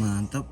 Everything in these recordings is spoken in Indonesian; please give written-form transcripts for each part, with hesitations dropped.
Mantap.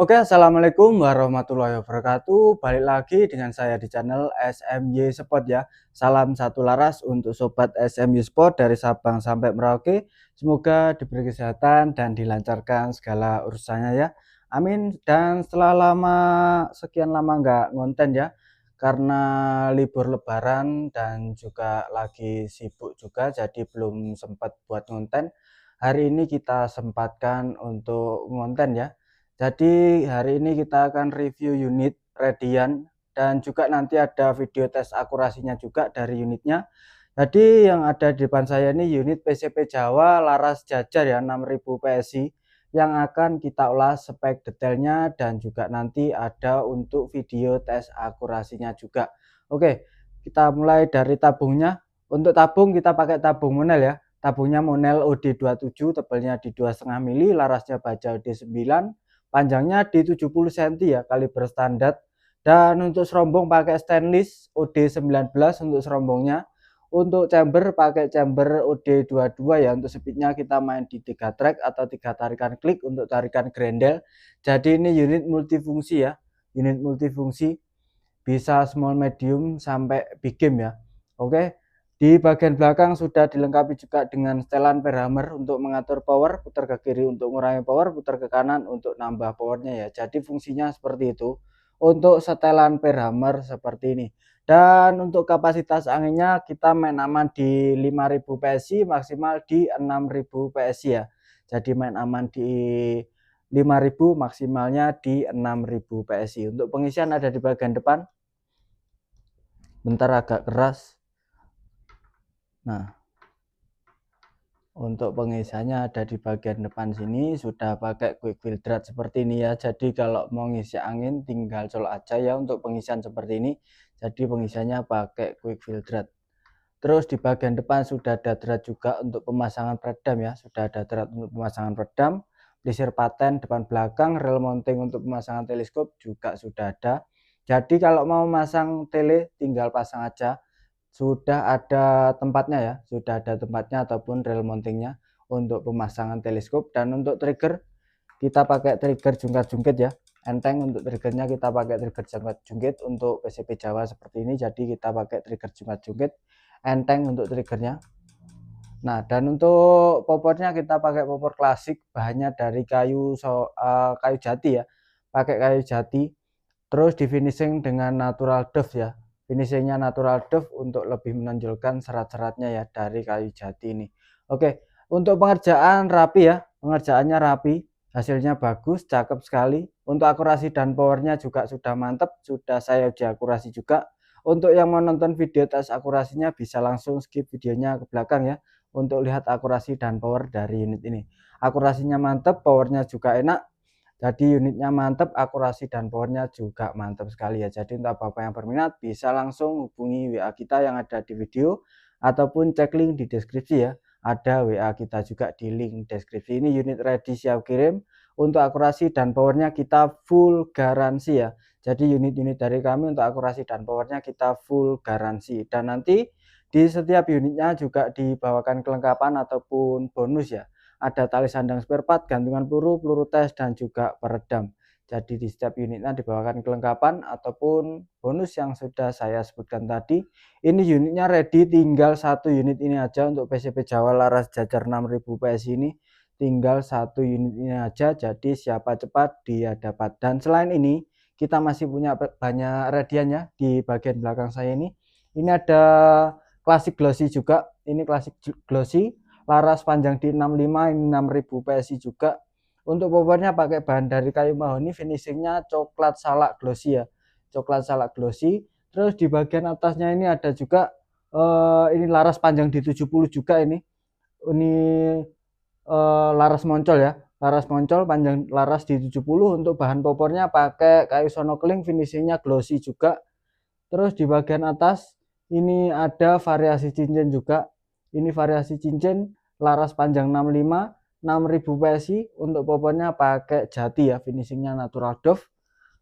Oke, assalamualaikum warahmatullahi wabarakatuh. Balik lagi dengan saya di channel SMY Sport ya. Salam satu laras untuk sobat SMY Sport dari Sabang sampai Merauke. Semoga diberi kesehatan dan dilancarkan segala urusannya ya. Amin. Dan setelah sekian lama nggak ngonten ya, karena libur Lebaran dan juga lagi sibuk juga, jadi belum sempat buat ngonten. Hari ini kita sempatkan untuk ngonten ya. Jadi hari ini kita akan review unit Radian dan juga nanti ada video tes akurasinya juga dari unitnya. Jadi yang ada di depan saya ini unit PCP Jawa laras jajar ya 6000 PSI yang akan kita ulas spek detailnya dan juga nanti ada untuk video tes akurasinya juga. Oke, kita mulai dari tabungnya. Untuk tabung kita pakai tabung Monel ya. Tabungnya Monel OD27, tebalnya di 2,5 mili, larasnya baja OD9. Panjangnya di 70 cm ya, kaliber standar. Dan untuk serombong pakai stainless OD19 untuk serombongnya. Untuk chamber pakai chamber OD22 ya. Untuk speednya kita main di 3 track atau 3 tarikan klik untuk tarikan grendel. Jadi ini unit multifungsi ya. Unit multifungsi bisa small, medium sampai big game ya. Oke. Di bagian belakang sudah dilengkapi juga dengan setelan per hammer untuk mengatur power, putar ke kiri untuk mengurangi power, putar ke kanan untuk nambah powernya ya. Jadi fungsinya seperti itu. Untuk setelan per hammer seperti ini. Dan untuk kapasitas anginnya kita main aman di 5000 PSI, maksimal di 6000 PSI ya. Jadi main aman di 5000, maksimalnya di 6000 PSI. Untuk pengisian ada di bagian depan. Bentar agak keras. Nah, untuk pengisiannya ada di bagian depan sini, sudah pakai quick filter seperti ini ya. Jadi kalau mau ngisi angin tinggal colok aja ya untuk pengisian seperti ini. Jadi pengisiannya pakai quick filter. Terus di bagian depan sudah ada drat juga untuk pemasangan peredam ya. Sudah ada drat untuk pemasangan peredam, pelisir paten depan belakang, rel mounting untuk pemasangan teleskop juga sudah ada. Jadi kalau mau masang tele tinggal pasang aja. Sudah ada tempatnya ya, sudah ada tempatnya ataupun rel mountingnya untuk pemasangan teleskop. Dan untuk trigger kita pakai trigger jungkat-jungkit ya, enteng. Untuk triggernya kita pakai trigger jungkat-jungkit untuk PCP Jawa seperti ini. Jadi kita pakai trigger jungkat-jungkit, enteng untuk triggernya. Nah, dan untuk popornya kita pakai popor klasik, bahannya dari kayu jati ya, pakai kayu jati. Terus di finishing dengan natural dove ya. Finishingnya natural dove untuk lebih menonjolkan serat-seratnya ya dari kayu jati ini. Oke, untuk pengerjaan rapi ya. Pengerjaannya rapi, hasilnya bagus, cakep sekali. Untuk akurasi dan powernya juga sudah mantap, sudah saya uji akurasi juga. Untuk yang mau nonton video tes akurasinya bisa langsung skip videonya ke belakang ya, untuk lihat akurasi dan power dari unit ini. Akurasinya mantap, powernya juga enak. Jadi unitnya mantap, akurasi dan powernya juga mantap sekali ya. Jadi untuk bapak yang berminat bisa langsung hubungi WA kita yang ada di video ataupun cek link di deskripsi ya. Ada WA kita juga di link deskripsi. Ini unit ready siap kirim. Untuk akurasi dan powernya kita full garansi ya. Jadi unit-unit dari kami untuk akurasi dan powernya kita full garansi. Dan nanti di setiap unitnya juga dibawakan kelengkapan ataupun bonus ya. Ada tali sandang spare part, gantungan peluru, peluru tes, dan juga peredam. Jadi di setiap unitnya dibawakan kelengkapan ataupun bonus yang sudah saya sebutkan tadi. Ini unitnya ready, tinggal satu unit ini aja untuk PCP Jawa laras jajar 6000 PSI ini. Tinggal satu unit ini aja, jadi siapa cepat dia dapat. Dan selain ini kita masih punya banyak radiannya di bagian belakang saya ini. Ini ada klasik glossy juga, ini klasik glossy. Laras panjang di 65, ini 6000 PSI juga. Untuk popornya pakai bahan dari kayu mahoni, finishingnya coklat salak glossy ya, coklat salak glossy. Terus di bagian atasnya ini ada juga ini laras panjang di 70 juga ini. ini laras moncol ya, laras moncol, panjang laras di 70. Untuk bahan popornya pakai kayu sonokeling, finishingnya glossy juga. Terus di bagian atas ini ada variasi cincin juga. Ini variasi cincin laras panjang 65, 6000 PSI. Untuk popornya pakai jati ya, finishingnya natural doff.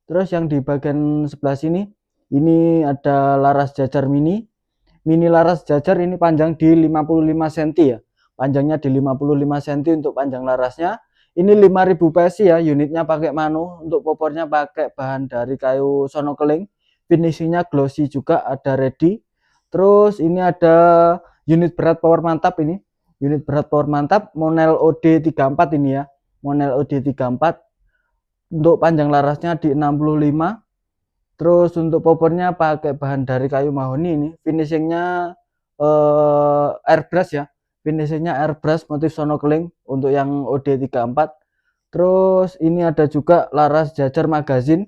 Terus yang di bagian sebelah sini ini ada laras jajar mini. Mini laras jajar ini panjang di 55 cm ya. Panjangnya di 55 cm untuk panjang larasnya. Ini 5000 PSI ya, unitnya pakai mano. Untuk popornya pakai bahan dari kayu sonokeling. Finishingnya glossy juga, ada ready. Terus ini ada unit berat power mantap ini. Unit berat power mantap Monel OD34 ini ya. Monel OD34. Untuk panjang larasnya di 65. Terus untuk popornya pakai bahan dari kayu mahoni ini. Finishingnya airbrush ya. Finishingnya airbrush motif sonokeling untuk yang OD34. Terus ini ada juga laras jajar magazin.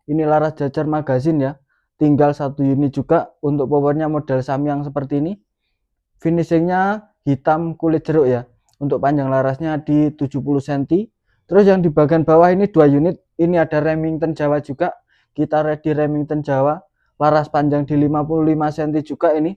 Ini laras jajar magazin ya. Tinggal satu unit juga. Untuk popornya model samyang seperti ini. Finishingnya hitam kulit jeruk ya. Untuk panjang larasnya di 70 cm. Terus yang di bagian bawah ini 2 unit. Ini ada Remington Jawa juga. Kita ready Remington Jawa. Laras panjang di 55 cm juga ini.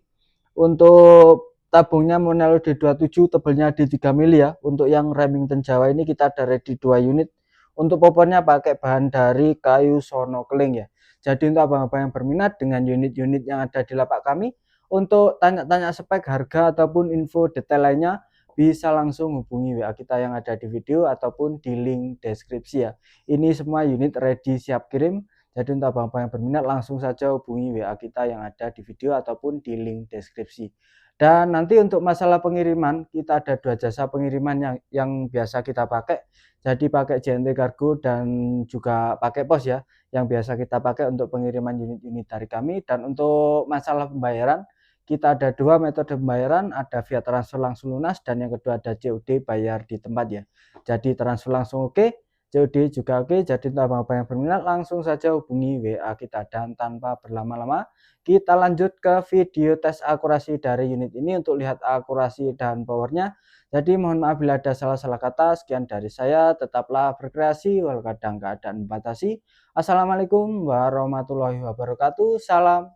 Untuk tabungnya Monel D27, tebalnya di 3 mili ya. Untuk yang Remington Jawa ini kita ada ready 2 unit. Untuk popornya pakai bahan dari kayu sonokeling ya. Jadi untuk abang-abang yang berminat dengan unit-unit yang ada di lapak kami, untuk tanya-tanya spek, harga ataupun info detail lainnya, bisa langsung hubungi WA kita yang ada di video ataupun di link deskripsi ya. Ini semua unit ready siap kirim. Jadi untuk abang-abang yang berminat langsung saja hubungi WA kita yang ada di video ataupun di link deskripsi. Dan nanti untuk masalah pengiriman, kita ada 2 jasa pengiriman yang biasa kita pakai. Jadi pakai JNT Cargo dan juga pakai pos ya, yang biasa kita pakai untuk pengiriman unit-unit dari kami. Dan untuk masalah pembayaran, kita ada 2 metode pembayaran, ada via transfer langsung lunas dan yang kedua ada COD bayar di tempat ya. Jadi transfer langsung oke, COD juga oke. Jadi untuk abang-abang yang berminat langsung saja hubungi WA kita. Dan tanpa berlama-lama, kita lanjut ke video tes akurasi dari unit ini untuk lihat akurasi dan powernya. Jadi mohon maaf bila ada salah-salah kata. Sekian dari saya, tetaplah berkreasi walau kadang keadaan membatasi. Assalamualaikum warahmatullahi wabarakatuh. Salam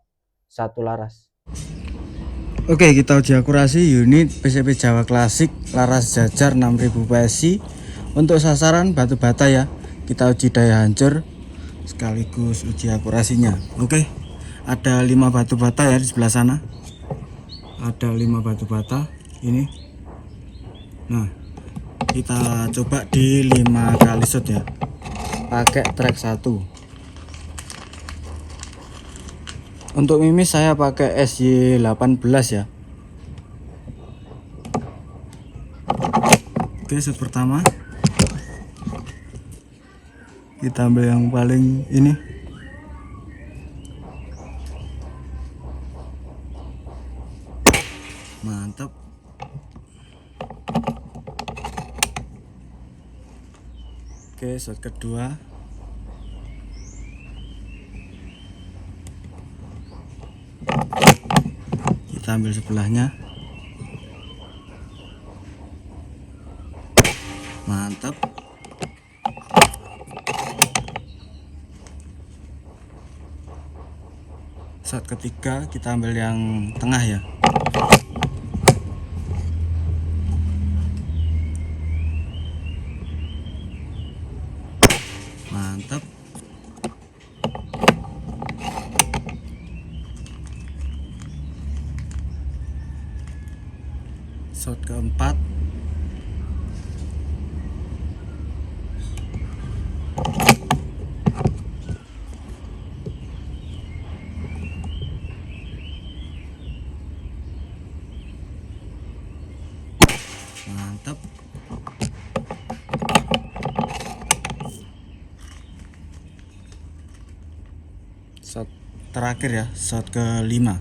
satu laras. Oke, kita uji akurasi unit PCP Jawa Klasik laras jajar 6000 PSI. Untuk sasaran batu bata ya, kita uji daya hancur sekaligus uji akurasinya. Oke, ada 5 batu bata ya di sebelah sana. Ada 5 batu bata ini. Nah, kita coba di 5 kali shot ya, pakai track 1. Untuk mimis saya pakai SY18 ya. Oke, shot pertama kita ambil yang paling ini. Mantap. Oke, shot kedua. Kita ambil sebelahnya. Mantap. Shot ketiga kita ambil yang tengah ya. Mantap. Shot keempat. Mantap. Shot terakhir ya, shot kelima.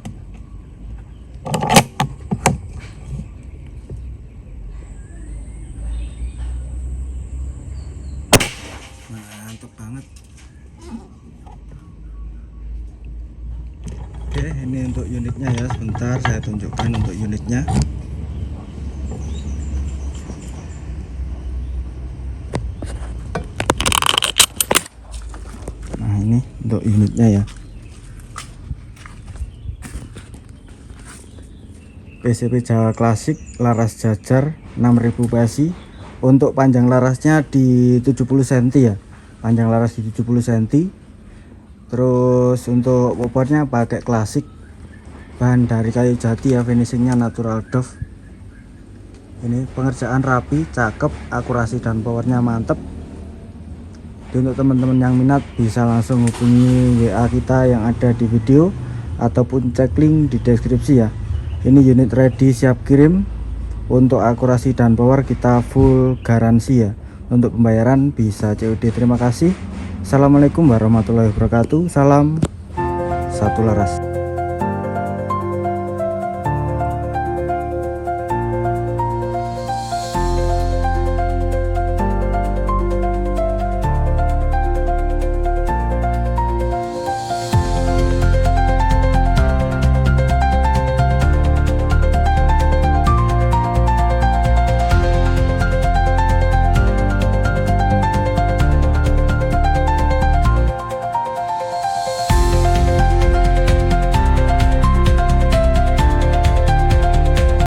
Mantap banget. Oke, ini untuk unitnya ya, sebentar saya tunjukkan untuk unitnya. untuk unitnya ya. PCB Jawa klasik, laras jajar 6000 PSI. Untuk panjang larasnya di 70 cm ya, panjang laras di 70 cm. Terus untuk bobotnya pakai klasik, bahan dari kayu jati ya, finishingnya natural doff. Ini pengerjaan rapi, cakep, akurasi dan powernya mantep. Jadi untuk teman-teman yang minat bisa langsung hubungi WA kita yang ada di video ataupun cek link di deskripsi ya. Ini unit ready siap kirim. Untuk akurasi dan power kita full garansi ya. Untuk pembayaran bisa COD. Terima kasih. Assalamualaikum warahmatullahi wabarakatuh. Salam satu laras.